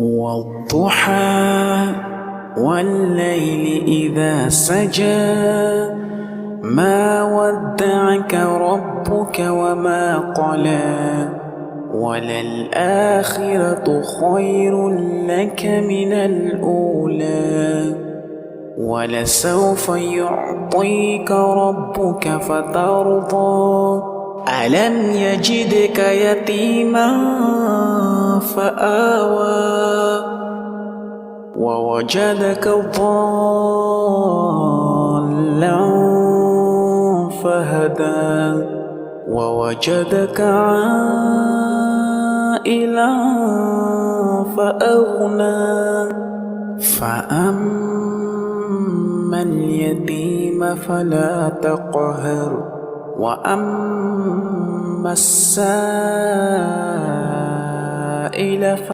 والضحى والليل إذا سجى ما ودعك ربك وما قلى وللآخرة خير لك من الأولى ولسوف يعطيك ربك فترضى ألم يجدك يتيما فآوى ووجدك ضالا فهدى ووجدك عائلا فأغنى فأما اليتيم فلا تقهر وأما السائل